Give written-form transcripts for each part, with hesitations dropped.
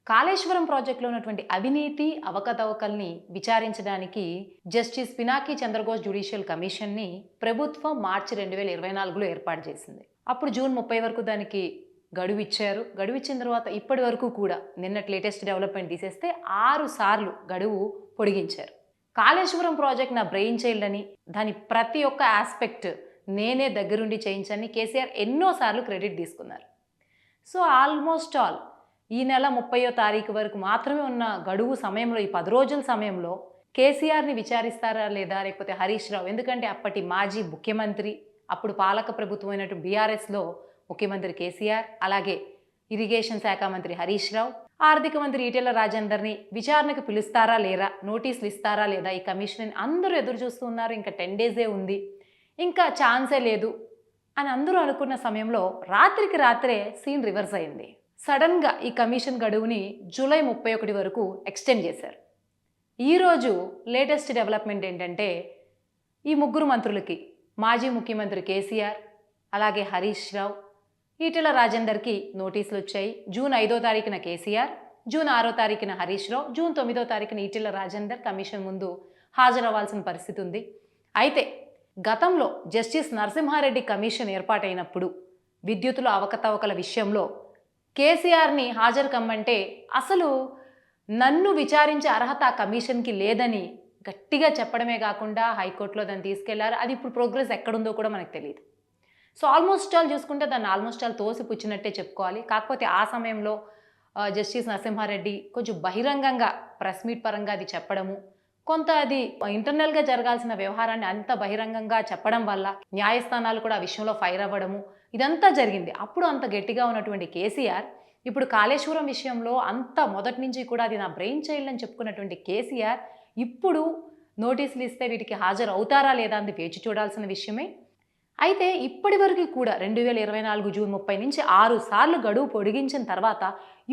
కాళేశ్వరం ప్రాజెక్టులో ఉన్నటువంటి అవినీతి అవకతవకల్ని విచారించడానికి జస్టిస్ పినాకి చంద్రఘోష్ జ్యుడిషియల్ కమిషన్ని ప్రభుత్వం మార్చి 2024లో ఏర్పాటు చేసింది. అప్పుడు జూన్ 30 వరకు దానికి గడువు ఇచ్చారు. గడువు ఇచ్చిన తర్వాత ఇప్పటి వరకు కూడా నిన్నటి లేటెస్ట్ డెవలప్మెంట్ తీసేస్తే 6 సార్లు గడువు పొడిగించారు. కాళేశ్వరం ప్రాజెక్ట్ నా బ్రెయిన్ చైల్డ్ అని, దాని ప్రతి ఒక్క ఆస్పెక్ట్ నేనే దగ్గరుండి చేయించని కేసీఆర్ ఎన్నోసార్లు క్రెడిట్ తీసుకున్నారు. సో ఆల్మోస్ట్ ఆల్ ఈ నెల 30వ తారీఖు వరకు మాత్రమే ఉన్న గడువు సమయంలో, ఈ 10 రోజుల సమయంలో కేసీఆర్ని విచారిస్తారా లేదా, లేకపోతే హరీష్ రావు, ఎందుకంటే అప్పటి మాజీ ముఖ్యమంత్రి, అప్పుడు పాలక ప్రభుత్వం అయినట్టు బీఆర్ఎస్లో ముఖ్యమంత్రి కేసీఆర్, అలాగే ఇరిగేషన్ శాఖ మంత్రి హరీష్ రావు, ఆర్థిక మంత్రి ఈటెల రాజేందర్ని విచారణకు పిలుస్తారా లేరా, నోటీసులు ఇస్తారా లేదా ఈ కమిషన్ అందరూ ఎదురు చూస్తూ ఉన్నారు. ఇంకా 10 డేసే ఉంది, ఇంకా ఛాన్సే లేదు అని అందరూ అనుకున్న సమయంలో రాత్రికి రాత్రే సీన్ రివర్స్ అయింది. సడన్గా ఈ కమిషన్ గడువుని జూలై 31 వరకు ఎక్స్టెండ్ చేశారు. ఈరోజు లేటెస్ట్ డెవలప్మెంట్ ఏంటంటే ఈ ముగ్గురు మంత్రులకి, మాజీ ముఖ్యమంత్రి కేసీఆర్, అలాగే హరీష్ రావు, ఈటెల రాజేందర్కి నోటీసులు వచ్చాయి. జూన్ 5వ తారీఖున కేసీఆర్, జూన్ 6వ తారీఖున హరీష్ రావు, జూన్ 9వ తారీఖున ఈటెల రాజేందర్ కమిషన్ ముందు హాజరవ్వాల్సిన పరిస్థితి ఉంది. అయితే గతంలో జస్టిస్ నరసింహారెడ్డి కమిషన్ ఏర్పాటైనప్పుడు విద్యుత్తుల అవకతవకల విషయంలో కేసీఆర్ని హాజరు కమ్మంటే అసలు నన్ను విచారించే అర్హత ఆ కమిషన్కి లేదని గట్టిగా చెప్పడమే కాకుండా హైకోర్టులో దాన్ని తీసుకెళ్లారు. అది ఇప్పుడు ప్రోగ్రెస్ ఎక్కడుందో కూడా మనకు తెలియదు. సో ఆల్మోస్ట్ ఆల్ చూసుకుంటే దాన్ని ఆల్మోస్ట్ ఆల్ తోసిపుచ్చినట్టే చెప్పుకోవాలి. కాకపోతే ఆ సమయంలో జస్టిస్ నరసింహారెడ్డి కొంచెం బహిరంగంగా ప్రెస్ మీట్ పరంగా అది చెప్పడము, కొంత అది ఇంటర్నల్గా జరగాల్సిన వ్యవహారాన్ని అంత బహిరంగంగా చెప్పడం వల్ల న్యాయస్థానాలు కూడా ఆ విషయంలో ఫైర్ అవ్వడము, ఇదంతా జరిగింది. అప్పుడు అంత గట్టిగా ఉన్నటువంటి కేసీఆర్ ఇప్పుడు కాళేశ్వరం విషయంలో అంత మొదటి నుంచి కూడా అది నా బ్రెయిన్ చైల్డ్ అని చెప్పుకున్నటువంటి కేసీఆర్ ఇప్పుడు నోటీసులు ఇస్తే వీటికి హాజరు అవుతారా లేదా అని వేచి చూడాల్సిన విషయమే. అయితే ఇప్పటి వరకు కూడా 2024 జూన్ 30 నుంచి 6 సార్లు గడువు పొడిగించిన తర్వాత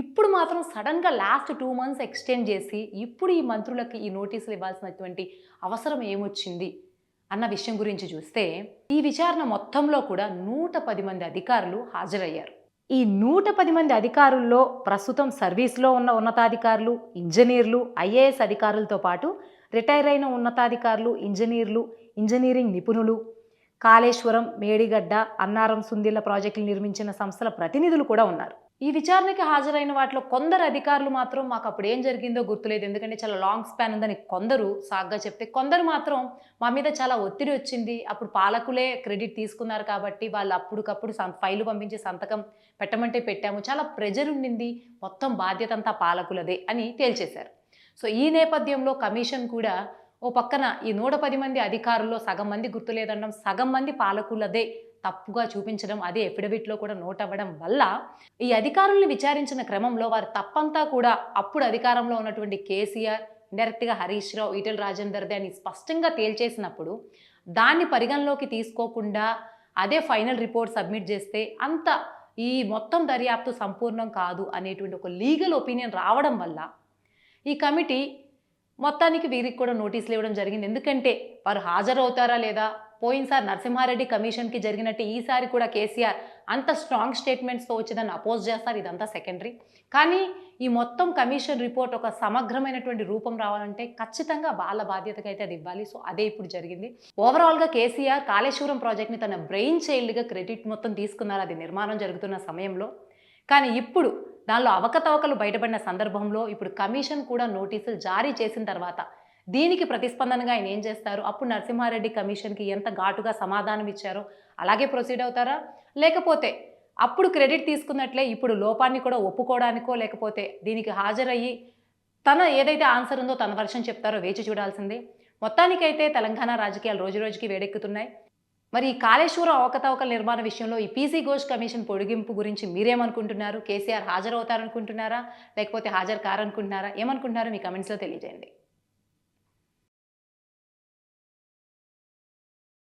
ఇప్పుడు మాత్రం సడన్గా లాస్ట్ 2 మంత్స్ ఎక్స్టెండ్ చేసి ఇప్పుడు ఈ మంత్రులకి ఈ నోటీసులు ఇవ్వాల్సినటువంటి అవసరం ఏమొచ్చింది అన్న విషయం గురించి చూస్తే ఈ విచారణ మొత్తంలో కూడా 110 మంది అధికారులు హాజరయ్యారు. ఈ 110 మంది అధికారుల్లో ప్రస్తుతం సర్వీస్లో ఉన్న ఉన్నతాధికారులు, ఇంజనీర్లు, ఐఏఎస్ అధికారులతో పాటు రిటైర్ అయిన ఉన్నతాధికారులు, ఇంజనీర్లు, ఇంజనీరింగ్ నిపుణులు, కాళేశ్వరం, మేడిగడ్డ, అన్నారం, సుందిళ్ల ప్రాజెక్టులు నిర్మించిన సంస్థల ప్రతినిధులు కూడా ఉన్నారు. ఈ విచారణకి హాజరైన వాటిలో కొందరు అధికారులు మాత్రం మాకు అప్పుడు ఏం జరిగిందో గుర్తులేదు, ఎందుకంటే చాలా లాంగ్ స్పాన్ ఉందని కొందరు సాగ్గా చెప్తే, కొందరు మాత్రం మా మీద చాలా ఒత్తిడి వచ్చింది, అప్పుడు పాలకులే క్రెడిట్ తీసుకున్నారు కాబట్టి వాళ్ళు అప్పటికప్పుడు ఫైలు పంపించి సంతకం పెట్టమంటే పెట్టాము, చాలా ప్రెజర్ ఉండింది, మొత్తం బాధ్యత అంతా పాలకులదే అని తేల్చేశారు. సో ఈ నేపథ్యంలో కమిషన్ కూడా ఓ పక్కన ఈ 110 మంది అధికారుల్లో సగం మంది గుర్తులేదనడం, సగం మంది పాలకులదే తప్పుగా చూపించడం, అదే ఎఫిడవిట్లో కూడా నోట్ అవ్వడం వల్ల ఈ అధికారుల్ని విచారించిన క్రమంలో వారి తప్పంతా కూడా అప్పుడు అధికారంలో ఉన్నటువంటి కేసీఆర్, ఇండైరెక్ట్గా హరీష్ రావు, ఈటెల రాజేందర్దే అని స్పష్టంగా తేల్చేసినప్పుడు దాన్ని పరిగణలోకి తీసుకోకుండా అదే ఫైనల్ రిపోర్ట్ సబ్మిట్ చేస్తే అంత ఈ మొత్తం దర్యాప్తు సంపూర్ణం కాదు అనేటువంటి ఒక లీగల్ ఒపీనియన్ రావడం వల్ల ఈ కమిటీ మొత్తానికి వీరికి కూడా నోటీసులు ఇవ్వడం జరిగింది. ఎందుకంటే వారు హాజరవుతారా లేదా, పోయినసారి నరసింహారెడ్డి కమిషన్కి జరిగినట్టు ఈసారి కూడా కేసీఆర్ అంత స్ట్రాంగ్ స్టేట్మెంట్స్తో వచ్చేదాన్ని అపోజ్ చేస్తారు, ఇదంతా సెకండరీ. కానీ ఈ మొత్తం కమిషన్ రిపోర్ట్ ఒక సమగ్రమైనటువంటి రూపం రావాలంటే ఖచ్చితంగా వాళ్ళ బాధ్యతగా అయితే అది ఇవ్వాలి. సో అదే ఇప్పుడు జరిగింది. ఓవరాల్గా కేసీఆర్ కాళేశ్వరం ప్రాజెక్ట్ని తన బ్రెయిన్ చైల్డ్గా క్రెడిట్ మొత్తం తీసుకున్నారు అది నిర్మాణం జరుగుతున్న సమయంలో. కానీ ఇప్పుడు దానిలో అవకతవకలు బయటపడిన సందర్భంలో ఇప్పుడు కమిషన్ కూడా నోటీసులు జారీ చేసిన తర్వాత దీనికి ప్రతిస్పందనగా ఆయన ఏం చేస్తారు, అప్పుడు నరసింహారెడ్డి కమిషన్కి ఎంత ఘాటుగా సమాధానం ఇచ్చారో అలాగే ప్రొసీడ్ అవుతారా, లేకపోతే అప్పుడు క్రెడిట్ తీసుకున్నట్లే ఇప్పుడు లోపాన్ని కూడా ఒప్పుకోవడానికో, లేకపోతే దీనికి హాజరయ్యి తన ఏదైతే ఆన్సర్ ఉందో తన వర్షన్ చెప్తారో వేచి చూడాల్సిందే. మొత్తానికైతే తెలంగాణ రాజకీయాలు రోజురోజుకి వేడెక్కుతున్నాయి. మరి ఈ కాళేశ్వరం అవకతవకల నిర్మాణ విషయంలో ఈ పీసీ ఘోష్ కమిషన్ పొడిగింపు గురించి మీరేమనుకుంటున్నారు? కేసీఆర్ హాజరవుతారనుకుంటున్నారా, లేకపోతే హాజరు కారనుకుంటున్నారా? ఏమనుకుంటున్నారో మీ కమెంట్స్లో తెలియజేయండి.